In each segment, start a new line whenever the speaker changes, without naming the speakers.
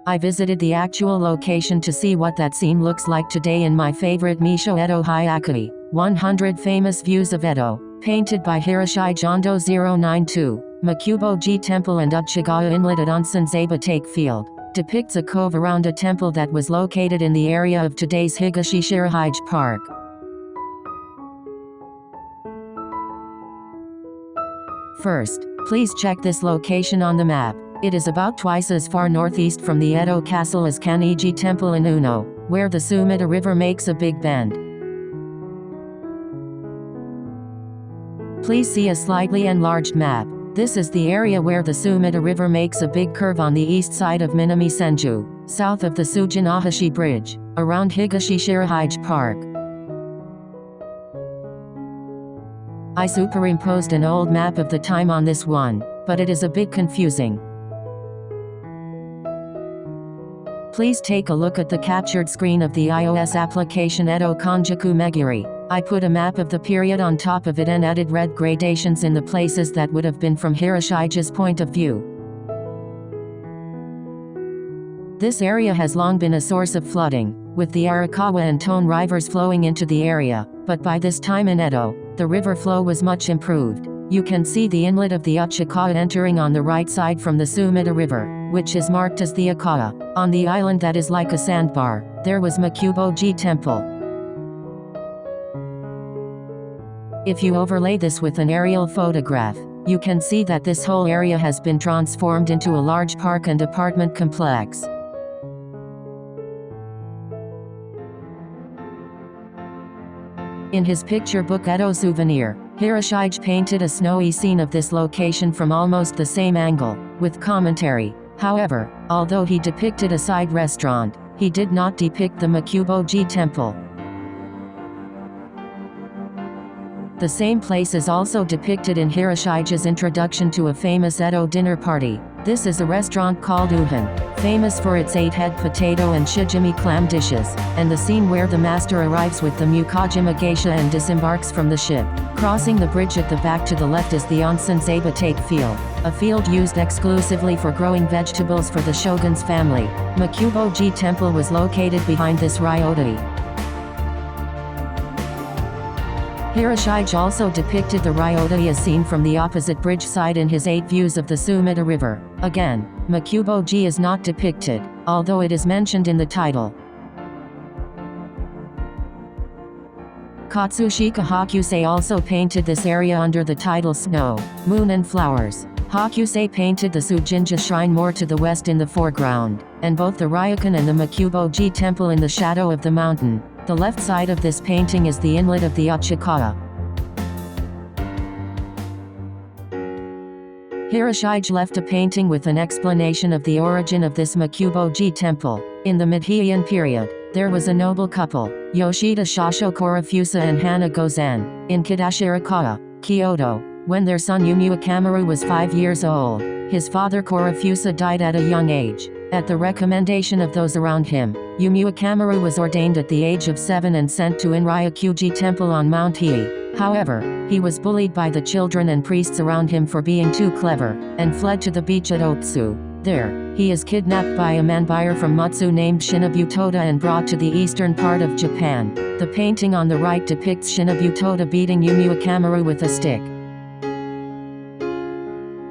I visited the actual location to see what that scene looks like today in my favorite Meisho Edo hyakkei, 100 Famous Views of Edo, painted by Hiroshige Ando 092, Mokubo-ji Temple and Udchigawa Inlet at Onsenzaibatake Field, depicts a cove around a temple that was located in the area of today's Higashi Shirahige Park. First, please check this location on the map. It is about twice as far northeast from the Edo Castle as Kan-eiji Temple in Ueno, where the Sumida River makes a big bend. Please see a slightly enlarged map. This is the area where the Sumida River makes a big curve on the east side of Minami-Senju, south of the Suijin Ohashi Bridge, around Higashi Shirahige Park. I superimposed an old map of the time on this one, but it is a bit confusing. Please take a look at the captured screen of the iOS application Edo Konjaku Megiri. I put a map of the period on top of it and added red gradations in the places that would have been from Hiroshige's point of view. This area has long been a source of flooding, with the Arakawa and Tone rivers flowing into the area, but by this time in Edo, the river flow was much improved. You can see the inlet of the Uchigawa entering on the right side from the Sumida River, which is marked as the Ukiyo-e. On the island that is like a sandbar, there was Mokubo-ji Temple. If you overlay this with an aerial photograph, you can see that this whole area has been transformed into a large park and apartment complex. In his picture book Edo Souvenir, Hiroshige painted a snowy scene of this location from almost the same angle, with commentary. However, although he depicted a side restaurant, he did not depict the Mokubo-ji Temple. The same place is also depicted in Hiroshige's introduction to a famous Edo dinner party. This is a restaurant called Ueno, famous for its 8-head potato and shijimi clam dishes, and the scene where the master arrives with the Mukajima geisha and disembarks from the ship. Crossing the bridge at the back to the left is the Onsenzaibatake Field, a field used exclusively for growing vegetables for the shogun's family. Mokubo-ji Temple was located behind this ryotei. Hiroshige also depicted the ryotei as seen from the opposite bridge side in his 8 views of the Sumida River. Again, Mokubo-ji is not depicted, although it is mentioned in the title. Katsushika Hyakkei also painted this area under the title Snow, Moon and Flowers. Hyakkei painted the Suijin shrine more to the west in the foreground, and both the Ryokan and the Mokubo-ji Temple in the shadow of the mountain. The left side of this painting is the inlet of the Uchigawa. Hiroshige left a painting with an explanation of the origin of this Mokubo-ji Temple. In the mid-Heian period, there was a noble couple, Yoshida Shasho Kurafusa and Hana Gozan, in Kidashirakawa, Kyoto, when their son Ueno was 5 years old. His father Kurafusa died at a young age. At the recommendation of those around him, Ueno was ordained at the age of 7 and sent to Inryakuji Temple on Mount Hii. However, he was bullied by the children and priests around him for being too clever, and fled to the beach at Otsu. There, he is kidnapped by a man buyer from Mutsu named Shinobu and brought to the eastern part of Japan. The painting on the right depicts Shinobu beating Ueno with a stick.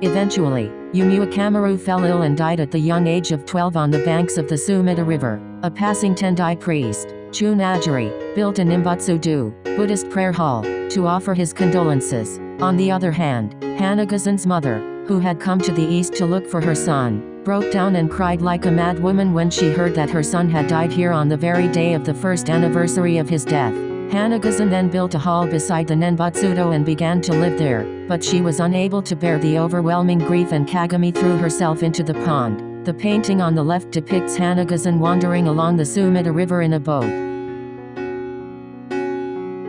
Eventually, Ueno fell ill and died at the young age of 12 on the banks of the Sumida River. A passing Tendai priest, Chun Ajiri, built a Nimbutsu-do, Buddhist prayer hall, to offer his condolences. On the other hand, Hanagazan's mother, who had come to the east to look for her son, broke down and cried like a mad woman when she heard that her son had died here on the very day of the first anniversary of his death. Hanagazan then built a hall beside the Nenbutsudo and began to live there, but she was unable to bear the overwhelming grief and Kagami threw herself into the pond. The painting on the left depicts Hanagazan wandering along the Sumida River in a boat.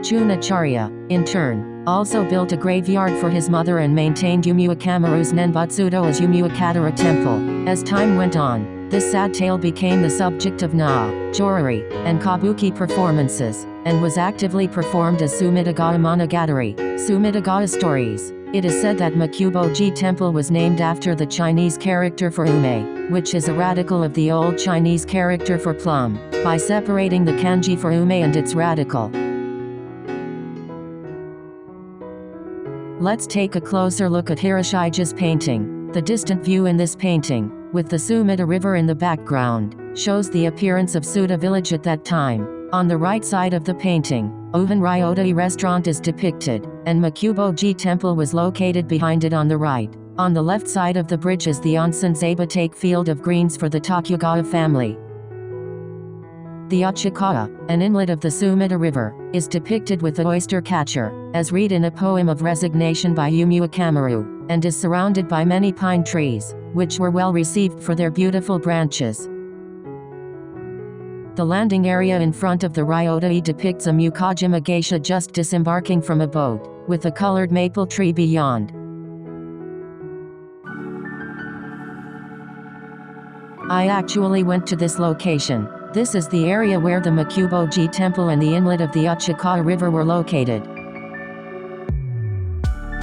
Chun Acharya, in turn, also built a graveyard for his mother and maintained Ueno's Nenbutsudo as Ueno Temple. As time went on, this sad tale became the subject of Jorari, and Kabuki performances, and was actively performed as Sumidaga Monogatari, Sumidaga stories. It is said that Mokubo-ji Temple was named after the Chinese character for ume, which is a radical of the old Chinese character for plum, by separating the kanji for ume and its radical. Let's take a closer look at Hiroshige's painting. The distant view in this painting, with the Sumida River in the background, shows the appearance of Suda village at that time. On the right side of the painting, Ueno restaurant is depicted, and Mokubo-ji Temple was located behind it on the right. On the left side of the bridge is the Onsenzaibatake Field of greens for the Tokugawa family. The Udchigawa, an inlet of the Sumida River, is depicted with the oyster catcher, as read in a poem of resignation by Ukiyo-e, and is surrounded by many pine trees, which were well received for their beautiful branches. The landing area in front of the Ryota-e depicts a Mukajima geisha just disembarking from a boat, with a colored maple tree beyond. I actually went to this location. This is the area where the Mokubo-ji Temple and the inlet of the Uchigawa River were located.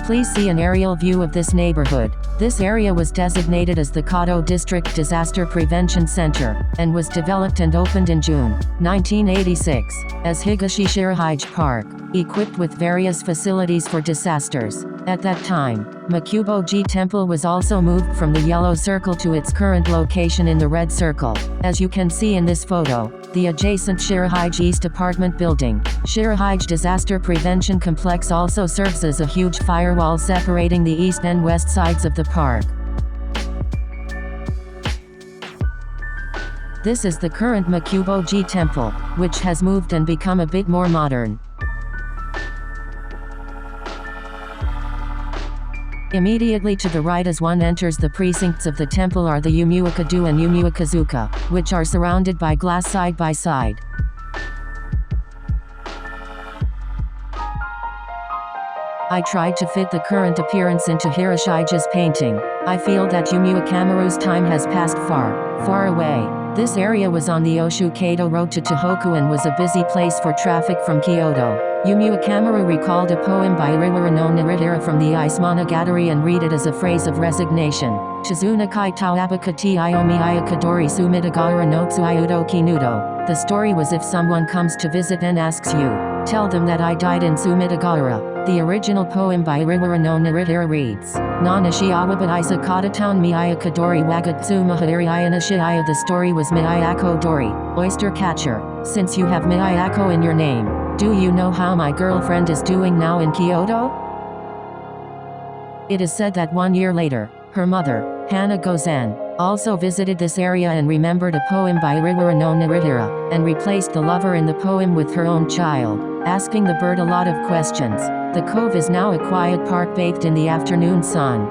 Please see an aerial view of this neighborhood. This area was designated as the Kato District Disaster Prevention Center, and was developed and opened in June 1986, as Higashi Shirahige Park, equipped with various facilities for disasters. At that time, Mokubo-ji Temple was also moved from the yellow circle to its current location in the red circle. As you can see in this photo, the adjacent Shirahige East apartment building, Shirahige Disaster Prevention Complex, also serves as a huge firewall separating the east and west sides of the park. This is the current Mokubo-ji Temple, which has moved and become a bit more modern. Immediately to the right as one enters the precincts of the temple are the Umuika-do and Umuika-zuka, which are surrounded by glass side by side. I tried to fit the current appearance into Hiroshige's painting. I feel that Umuikamaru's time has passed far, far away. This area was on the Ukiyo-e road to Tohoku and was a busy place for traffic from Kyoto. Umuikamaru recalled a poem by Iriwara no Narihira from the Ice Monogatari and read it as a phrase of resignation. Chizunakai Tawabakati Iomi Ayakadori Sumidagara no Tsuiudo Kinudo. The story was if someone comes to visit and asks you, tell them that I died in Sumidagara. The original poem by Iriwara no Narihira reads, Nanashi Awabadaisa Katatown mi Ayakadori Wagatsu Mahari Iyanashiaya. The story was Miyako Dori, oyster catcher. Since you have Miyako in your name, do you know how my girlfriend is doing now in Kyoto? It is said that 1 year later, her mother, Hana Gozan, also visited this area and remembered a poem by Iriwara no Narihira, and replaced the lover in the poem with her own child, asking the bird a lot of questions. The cove is now a quiet park bathed in the afternoon sun.